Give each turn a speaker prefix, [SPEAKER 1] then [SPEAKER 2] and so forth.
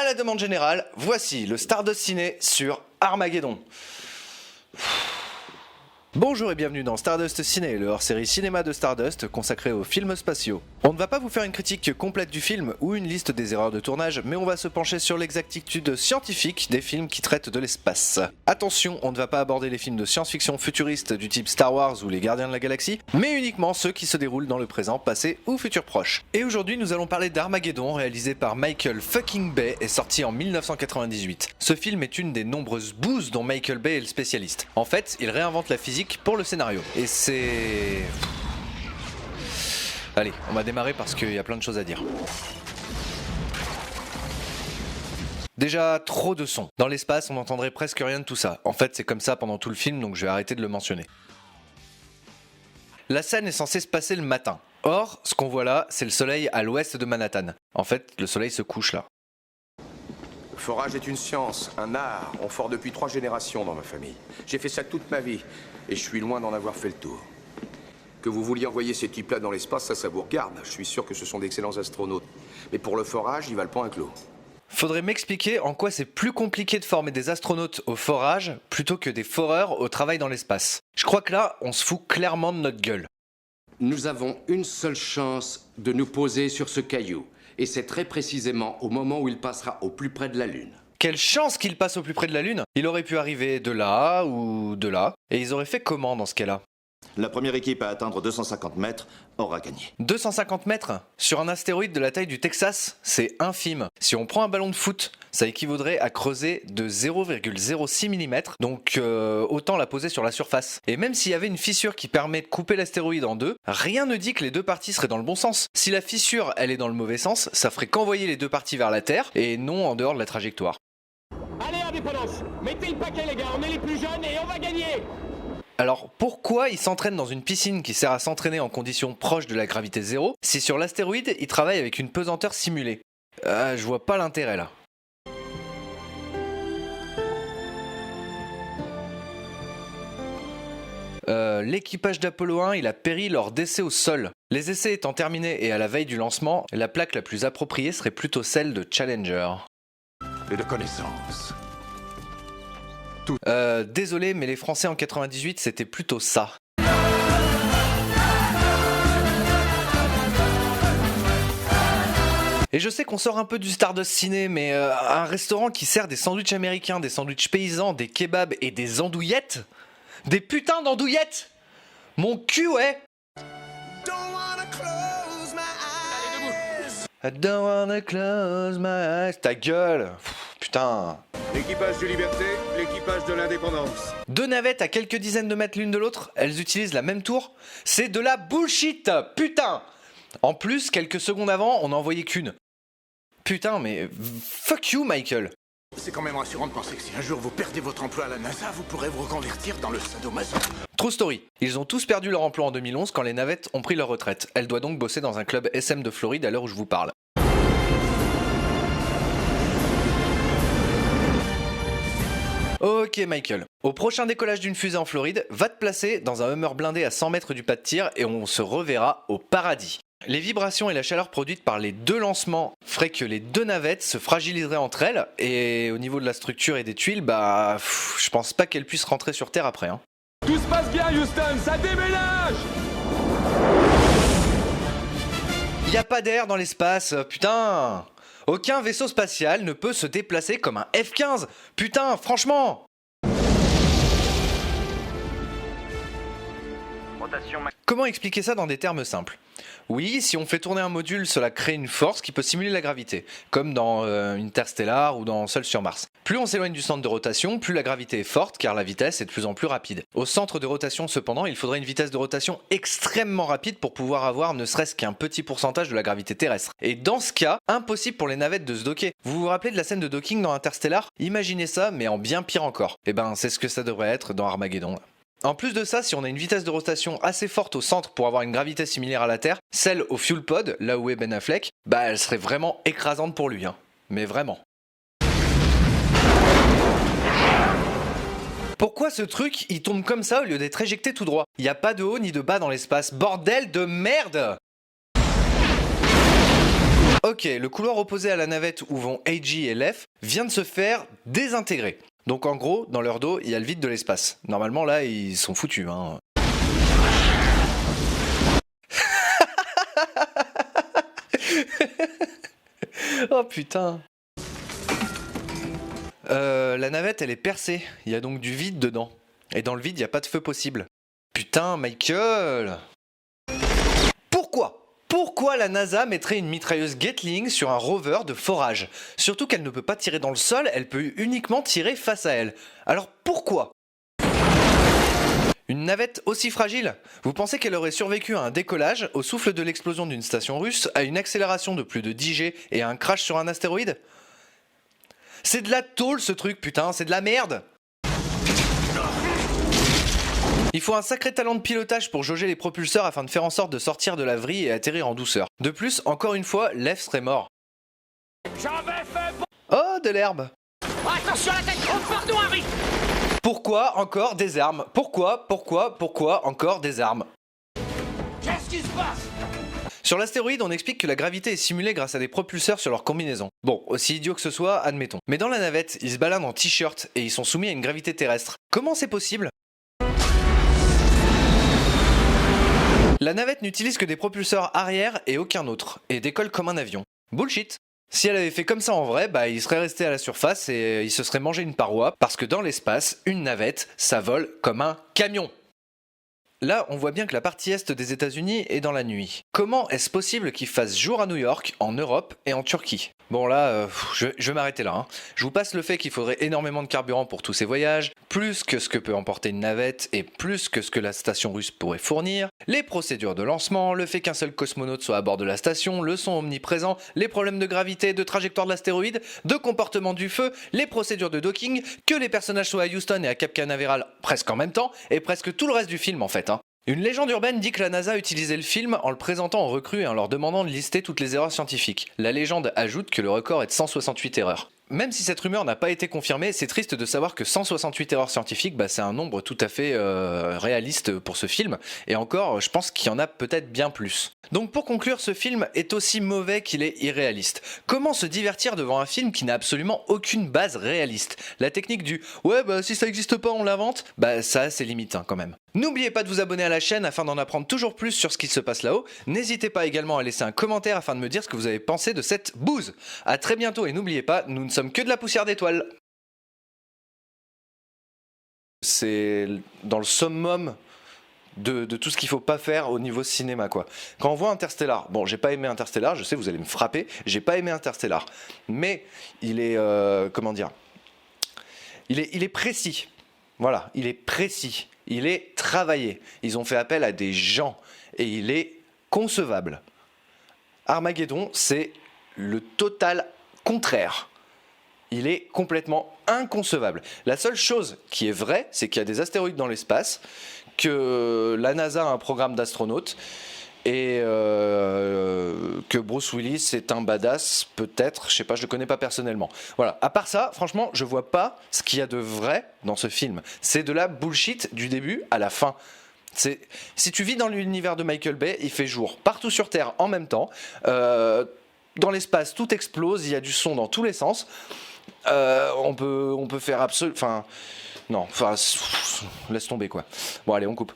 [SPEAKER 1] la demande générale, voici le Stardust Ciné sur Armageddon. Bonjour et bienvenue dans Stardust Ciné, le hors-série cinéma de Stardust consacré aux films spatiaux. On ne va pas vous faire une critique complète du film ou une liste des erreurs de tournage, mais on va se pencher sur l'exactitude scientifique des films qui traitent de l'espace. Attention, on ne va pas aborder les films de science-fiction futuristes du type Star Wars ou les Gardiens de la Galaxie, mais uniquement ceux qui se déroulent dans le présent, passé ou futur proche. Et aujourd'hui, nous allons parler d'Armageddon, réalisé par Michael fucking Bay et sorti en 1998. Ce film est une des nombreuses bouses dont Michael Bay est le spécialiste. En fait, il réinvente la physique pour le scénario. Et c'est... Allez, on va démarrer parce qu'il y a plein de choses à dire. Déjà, trop de sons. Dans l'espace, on n'entendrait presque rien de tout ça. En fait, c'est comme ça pendant tout le film, donc je vais arrêter de le mentionner. La scène est censée se passer le matin. Or, ce qu'on voit là, c'est le soleil à l'ouest de Manhattan. En fait, le soleil se couche là.
[SPEAKER 2] Le forage est une science, un art. On fore depuis 3 générations dans ma famille. J'ai fait ça toute ma vie, et je suis loin d'en avoir fait le tour. Que vous vouliez envoyer ces types-là dans l'espace, ça vous regarde. Je suis sûr que ce sont d'excellents astronautes. Mais pour le forage, ils valent pas un clos.
[SPEAKER 1] Faudrait m'expliquer en quoi c'est plus compliqué de former des astronautes au forage plutôt que des foreurs au travail dans l'espace. Je crois que là, on se fout clairement de notre gueule.
[SPEAKER 3] Nous avons une seule chance de nous poser sur ce caillou. Et c'est très précisément au moment où il passera au plus près de la Lune.
[SPEAKER 1] Quelle chance qu'il passe au plus près de la Lune! Il aurait pu arriver de là ou de là. Et ils auraient fait comment dans ce cas-là?
[SPEAKER 4] La première équipe à atteindre 250 mètres aura gagné.
[SPEAKER 1] 250 mètres? Sur un astéroïde de la taille du Texas, c'est infime. Si on prend un ballon de foot, ça équivaudrait à creuser de 0,06 mm, donc autant la poser sur la surface. Et même s'il y avait une fissure qui permet de couper l'astéroïde en deux, rien ne dit que les deux parties seraient dans le bon sens. Si la fissure, elle est dans le mauvais sens, ça ferait qu'envoyer les deux parties vers la Terre, et non en dehors de la trajectoire.
[SPEAKER 5] Allez, indépendance! Mettez le paquet, les gars, on est les plus jeunes et on va gagner!
[SPEAKER 1] Alors pourquoi ils s'entraînent dans une piscine qui sert à s'entraîner en conditions proches de la gravité zéro si sur l'astéroïde ils travaillent avec une pesanteur simulée? Je vois pas l'intérêt là. L'équipage d'Apollo 1 il a péri lors d'essais au sol. Les essais étant terminés et à la veille du lancement, la plaque la plus appropriée serait plutôt celle de Challenger.
[SPEAKER 2] Et de connaissances.
[SPEAKER 1] Désolé, mais les Français en 98, c'était plutôt ça. Et je sais qu'on sort un peu du Stardust Ciné, mais un restaurant qui sert des sandwichs américains, des sandwichs paysans, des kebabs et des andouillettes? Des putains d'andouillettes! Mon cul, ouais! I don't wanna close my eyes. Ta gueule! Putain!
[SPEAKER 2] L'équipage de Liberté, l'équipage de l'Indépendance.
[SPEAKER 1] Deux navettes à quelques dizaines de mètres l'une de l'autre, elles utilisent la même tour. C'est de la bullshit, putain! En plus, quelques secondes avant, on n'en envoyait qu'une. Putain, mais fuck you, Michael!
[SPEAKER 6] C'est quand même rassurant de penser que si un jour vous perdez votre emploi à la NASA, vous pourrez vous reconvertir dans le sadomaso.
[SPEAKER 1] True story. Ils ont tous perdu leur emploi en 2011 quand les navettes ont pris leur retraite. Elle doit donc bosser dans un club SM de Floride à l'heure où je vous parle. Ok Michael, au prochain décollage d'une fusée en Floride, va te placer dans un Hummer blindé à 100 mètres du pas de tir et on se reverra au paradis. Les vibrations et la chaleur produites par les deux lancements feraient que les deux navettes se fragiliseraient entre elles et au niveau de la structure et des tuiles, je pense pas qu'elles puissent rentrer sur Terre après. Hein.
[SPEAKER 5] Tout se passe bien, Houston, ça déménage!
[SPEAKER 1] Y a pas d'air dans l'espace, putain! Aucun vaisseau spatial ne peut se déplacer comme un F-15, putain, franchement! Comment expliquer ça dans des termes simples? Oui, si on fait tourner un module, cela crée une force qui peut simuler la gravité, comme dans Interstellar ou dans Seul sur Mars. Plus on s'éloigne du centre de rotation, plus la gravité est forte car la vitesse est de plus en plus rapide. Au centre de rotation cependant, il faudrait une vitesse de rotation extrêmement rapide pour pouvoir avoir ne serait-ce qu'un petit pourcentage de la gravité terrestre. Et dans ce cas, impossible pour les navettes de se docker. Vous vous rappelez de la scène de docking dans Interstellar? Imaginez ça, mais en bien pire encore. Et c'est ce que ça devrait être dans Armageddon. En plus de ça, si on a une vitesse de rotation assez forte au centre pour avoir une gravité similaire à la Terre, celle au fuel pod, là où est Ben Affleck, elle serait vraiment écrasante pour lui, hein. Mais vraiment. Pourquoi ce truc, il tombe comme ça au lieu d'être éjecté tout droit? Y a pas de haut ni de bas dans l'espace, bordel de merde! Ok, le couloir opposé à la navette où vont AJ et Lef vient de se faire désintégrer. Donc en gros, dans leur dos, il y a le vide de l'espace. Normalement là, ils sont foutus, hein. Oh putain. La navette, elle est percée. Il y a donc du vide dedans. Et dans le vide, il n'y a pas de feu possible. Putain, Michael. Pourquoi la NASA mettrait une mitrailleuse Gatling sur un rover de forage? Surtout qu'elle ne peut pas tirer dans le sol, elle peut uniquement tirer face à elle. Alors pourquoi? Une navette aussi fragile? Vous pensez qu'elle aurait survécu à un décollage, au souffle de l'explosion d'une station russe, à une accélération de plus de 10 G et à un crash sur un astéroïde? C'est de la tôle ce truc, putain, c'est de la merde! Il faut un sacré talent de pilotage pour jauger les propulseurs afin de faire en sorte de sortir de la vrille et atterrir en douceur. De plus, encore une fois, Lef serait mort.
[SPEAKER 5] J'avais fait...
[SPEAKER 1] Oh, de l'herbe!
[SPEAKER 5] Attention à la tête! Oh, pardon, Harry!
[SPEAKER 1] Pourquoi encore des armes? Pourquoi encore des armes?
[SPEAKER 5] Qu'est-ce qui se passe?
[SPEAKER 1] Sur l'astéroïde, on explique que la gravité est simulée grâce à des propulseurs sur leur combinaison. Bon, aussi idiot que ce soit, admettons. Mais dans la navette, ils se baladent en t-shirt et ils sont soumis à une gravité terrestre. Comment c'est possible? La navette n'utilise que des propulseurs arrière et aucun autre, et décolle comme un avion. Bullshit. Si elle avait fait comme ça en vrai, bah il serait resté à la surface et il se serait mangé une paroi, parce que dans l'espace, une navette, ça vole comme un camion. Là, on voit bien que la partie est des États-Unis est dans la nuit. Comment est-ce possible qu'il fasse jour à New York, en Europe et en Turquie? Bon là, je vais m'arrêter là. Je vous passe le fait qu'il faudrait énormément de carburant pour tous ces voyages, plus que ce que peut emporter une navette et plus que ce que la station russe pourrait fournir, les procédures de lancement, le fait qu'un seul cosmonaute soit à bord de la station, le son omniprésent, les problèmes de gravité, de trajectoire de l'astéroïde, de comportement du feu, les procédures de docking, que les personnages soient à Houston et à Cap Canaveral presque en même temps, et presque tout le reste du film en fait. Une légende urbaine dit que la NASA utilisait le film en le présentant aux recrues et en leur demandant de lister toutes les erreurs scientifiques. La légende ajoute que le record est de 168 erreurs. Même si cette rumeur n'a pas été confirmée, c'est triste de savoir que 168 erreurs scientifiques, c'est un nombre tout à fait réaliste pour ce film. Et encore, je pense qu'il y en a peut-être bien plus. Donc pour conclure, ce film est aussi mauvais qu'il est irréaliste. Comment se divertir devant un film qui n'a absolument aucune base réaliste? La technique du « ouais si ça n'existe pas on l'invente », ça a ses limites quand même. N'oubliez pas de vous abonner à la chaîne afin d'en apprendre toujours plus sur ce qui se passe là-haut. N'hésitez pas également à laisser un commentaire afin de me dire ce que vous avez pensé de cette bouse. A très bientôt et n'oubliez pas, nous ne sommes que de la poussière d'étoiles. C'est dans le summum de tout ce qu'il faut pas faire au niveau cinéma quoi. Quand on voit Interstellar, bon j'ai pas aimé Interstellar, je sais vous allez me frapper, j'ai pas aimé Interstellar, mais il est comment dire, il est précis, voilà, il est précis, il est travaillé, ils ont fait appel à des gens et il est concevable. Armageddon c'est le total contraire. Il est complètement inconcevable. La seule chose qui est vraie, c'est qu'il y a des astéroïdes dans l'espace, que la NASA a un programme d'astronautes et que Bruce Willis est un badass, peut-être, je sais pas, je le connais pas personnellement. Voilà, à part ça, franchement, je vois pas ce qu'il y a de vrai dans ce film. C'est de la bullshit du début à la fin. Si tu vis dans l'univers de Michael Bay, il fait jour partout sur Terre en même temps. Dans l'espace, tout explose, il y a du son dans tous les sens. On peut faire absolument... Enfin... Non, laisse tomber quoi. Bon allez, on coupe.